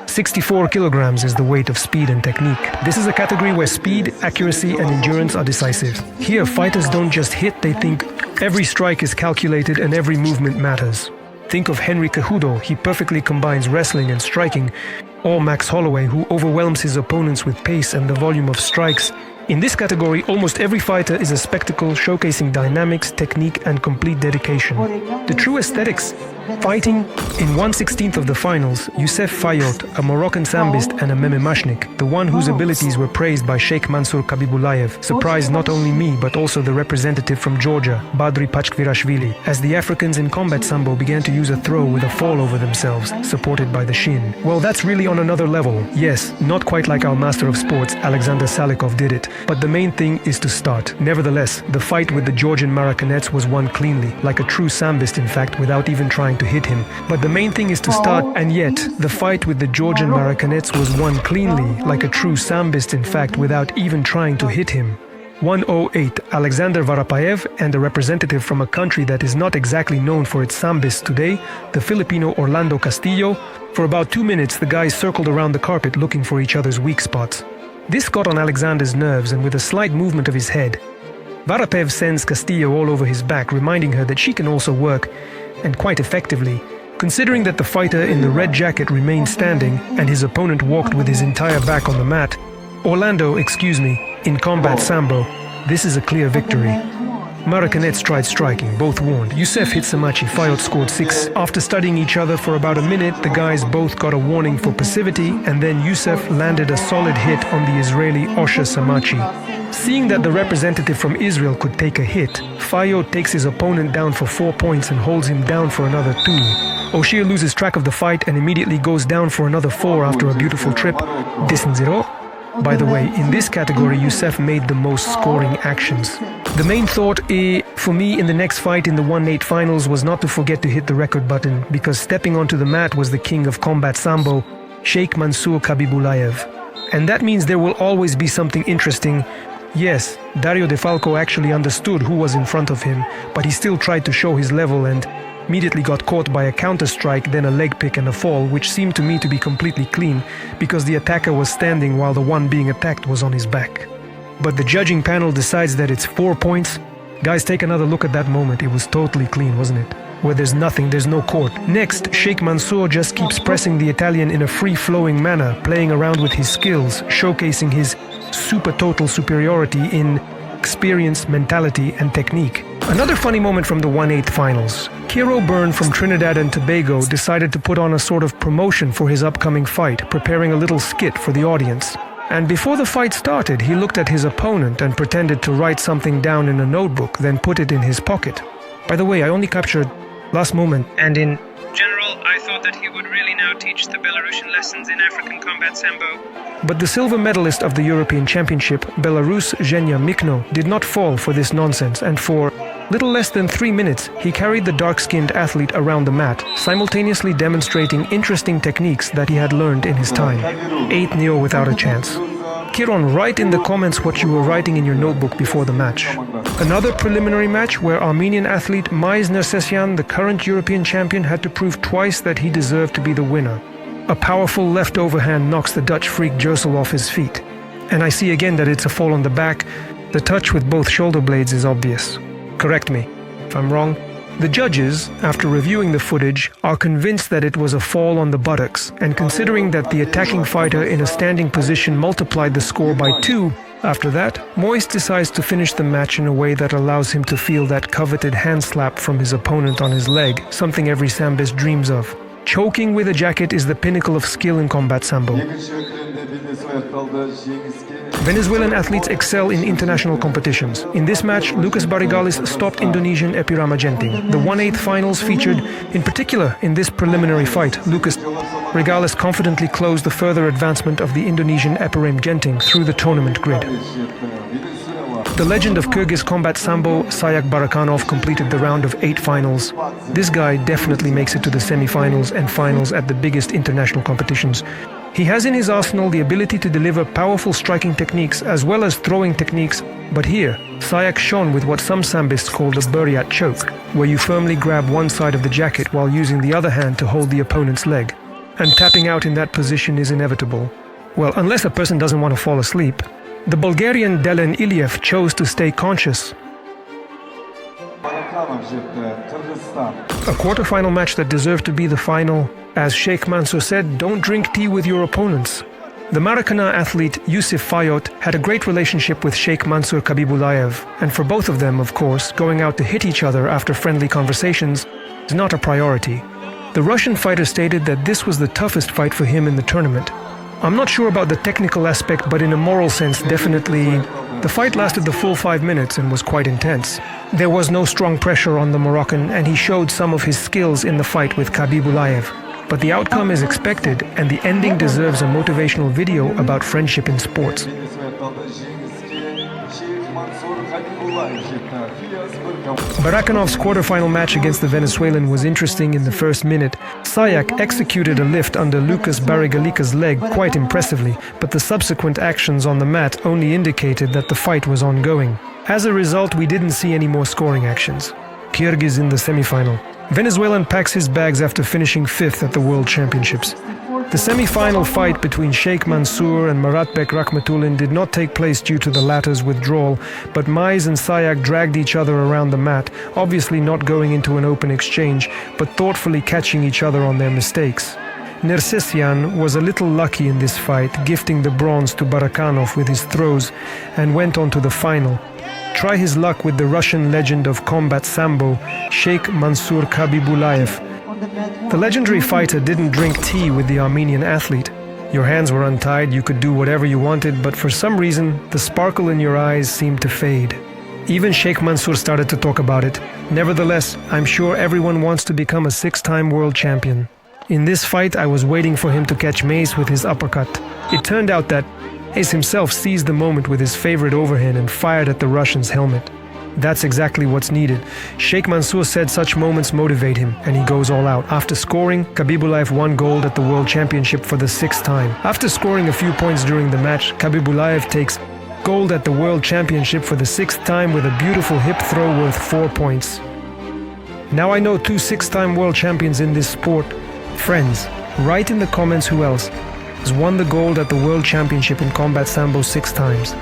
64 kilograms is the weight of speed and technique. This is a category where speed, accuracy and endurance are decisive. Here, fighters don't just hit, they think every strike is calculated and every movement matters. Think of Henry Cejudo, he perfectly combines wrestling and striking, or Max Holloway, who overwhelms his opponents with pace and the volume of strikes. In this category, almost every fighter is a spectacle showcasing dynamics, technique and complete dedication. The true aesthetics. Fighting in 1/16 of the finals, Youssef Fayot, a Moroccan Sambist and a Mememashnik, the one whose abilities were praised by Sheikh Mansour Khabibulayev, surprised not only me but also the representative from Georgia, Badri Pachkvirashvili, as the Africans in combat Sambo began to use a throw with a fall over themselves, supported by the shin. Well, that's really on another level. Yes, not quite like our master of sports, Alexander Salikov, did it, but the main thing is to start. Nevertheless, the fight with the Georgian Maracanettes was won cleanly, like a true Sambist in fact, without even trying to hit him. But the main thing is to start, and yet, the fight with the Georgian Maracanettes was won cleanly, like a true Sambist in fact, without even trying to hit him. 108, Alexander Varapayev and a representative from a country that is not exactly known for its Sambists today, the Filipino Orlando Castillo. For about 2 minutes, the guys circled around the carpet looking for each other's weak spots. This got on Alexander's nerves, and with a slight movement of his head, Varapayev sends Castillo all over his back, reminding her that she can also work, and quite effectively. Considering that the fighter in the red jacket remained standing and his opponent walked with his entire back on the mat, in combat Sambo, this is a clear victory. Maracanettes tried striking, both warned. Youssef hit Samachi, Fayot scored 6. After studying each other for about a minute, the guys both got a warning for passivity, and then Youssef landed a solid hit on the Israeli Osher Samachi. Seeing that the representative from Israel could take a hit, Fayot takes his opponent down for 4 points and holds him down for another 2. Oshir loses track of the fight and immediately goes down for another 4 after a beautiful trip. Dissen-0. By the way, in this category, Youssef made the most scoring actions. The main thought for me in the next fight in the 1/8 finals was not to forget to hit the record button, because stepping onto the mat was the king of combat Sambo, Sheikh Mansour Khabibulayev. And that means there will always be something interesting. Yes, Dario De Falco actually understood who was in front of him, but he still tried to show his level and immediately got caught by a counter-strike, then a leg pick and a fall, which seemed to me to be completely clean, because the attacker was standing while the one being attacked was on his back. But the judging panel decides that it's 4 points. Guys, take another look at that moment. It was totally clean, wasn't it? Where there's nothing, there's no court. Next, Sheikh Mansour just keeps pressing the Italian in a free-flowing manner, playing around with his skills, showcasing his super total superiority in experience, mentality and technique. Another funny moment from the 1/8 finals. Kiro Byrne from Trinidad and Tobago decided to put on a sort of promotion for his upcoming fight, preparing a little skit for the audience. And before the fight started, he looked at his opponent and pretended to write something down in a notebook, then put it in his pocket. By the way, I only captured last moment, and in general, I thought that he would really now teach the Belarusian lessons in African combat Sambo. But the silver medalist of the European Championship, Belarus Zhenya Mikno, did not fall for this nonsense, and for little less than 3 minutes, he carried the dark-skinned athlete around the mat, simultaneously demonstrating interesting techniques that he had learned in his time. 8-0 without a chance. Kiron, write in the comments what you were writing in your notebook before the match. Another preliminary match where Armenian athlete Maiz Nersesyan, the current European champion, had to prove twice that he deserved to be the winner. A powerful left overhand knocks the Dutch freak Jössel off his feet. And I see again that it's a fall on the back. The touch with both shoulder blades is obvious. Correct me if I'm wrong. The judges, after reviewing the footage, are convinced that it was a fall on the buttocks, and considering that the attacking fighter in a standing position multiplied the score by 2, after that, Moist decides to finish the match in a way that allows him to feel that coveted hand slap from his opponent on his leg, something every Sambist dreams of. Choking with a jacket is the pinnacle of skill in combat Sambo. Venezuelan athletes excel in international competitions. In this match, Lucas Barrigalis stopped Indonesian Epirama Genting. The 1/8 finals featured, in particular in this preliminary fight, Lucas Barrigalis confidently closed the further advancement of the Indonesian Epirama Genting through the tournament grid. The legend of Kyrgyz combat Sambo, Sayak Barakanov, completed the round of 8 finals. This guy definitely makes it to the semi-finals and finals at the biggest international competitions. He has in his arsenal the ability to deliver powerful striking techniques as well as throwing techniques, but here, Sayak shone with what some Sambists call the Buryat choke, where you firmly grab one side of the jacket while using the other hand to hold the opponent's leg. and tapping out in that position is inevitable. Well, unless a person doesn't want to fall asleep. The Bulgarian Delen Iliev chose to stay conscious. A quarterfinal match that deserved to be the final. As Sheikh Mansour said, don't drink tea with your opponents. The Maracana athlete Yusuf Fayot had a great relationship with Sheikh Mansour Khabibulaev, and for both of them, of course, going out to hit each other after friendly conversations is not a priority. The Russian fighter stated that this was the toughest fight for him in the tournament. I'm not sure about the technical aspect, but in a moral sense, definitely. The fight lasted the full 5 minutes and was quite intense. There was no strong pressure on the Moroccan, and he showed some of his skills in the fight with Khabibulaev. But the outcome is expected, and the ending deserves a motivational video about friendship in sports. Barakanov's quarterfinal match against the Venezuelan was interesting in the first minute. Sayak executed a lift under Lucas Barigalika's leg quite impressively, but the subsequent actions on the mat only indicated that the fight was ongoing. As a result, we didn't see any more scoring actions. Kyrgyz in the semi-final. Venezuelan packs his bags after finishing 5th at the World Championships. The semi-final fight between Sheikh Mansour and Muratbek Rakhmatulin did not take place due to the latter's withdrawal, but Maiz and Sayak dragged each other around the mat, obviously not going into an open exchange, but thoughtfully catching each other on their mistakes. Nersesyan was a little lucky in this fight, gifting the bronze to Barakanov with his throws, and went on to the final. Try his luck with the Russian legend of combat Sambo, Sheikh Mansour Khabibulaev. The legendary fighter didn't drink tea with the Armenian athlete. Your hands were untied, you could do whatever you wanted, but for some reason, the sparkle in your eyes seemed to fade. Even Sheikh Mansour started to talk about it. Nevertheless, I'm sure everyone wants to become a 6-time world champion. In this fight, I was waiting for him to catch Mace with his uppercut. It turned out that Ace himself seized the moment with his favorite overhand and fired at the Russian's helmet. That's exactly what's needed. Sheikh Mansour said such moments motivate him, and he goes all out. After scoring, Khabibulaev won gold at the World Championship for the 6th time. After scoring a few points during the match, Khabibulaev takes gold at the World Championship for the 6th time with a beautiful hip throw worth 4 points. Now I know 2 6-time world champions in this sport. Friends, write in the comments who else has won the gold at the World Championship in Combat Sambo 6 times.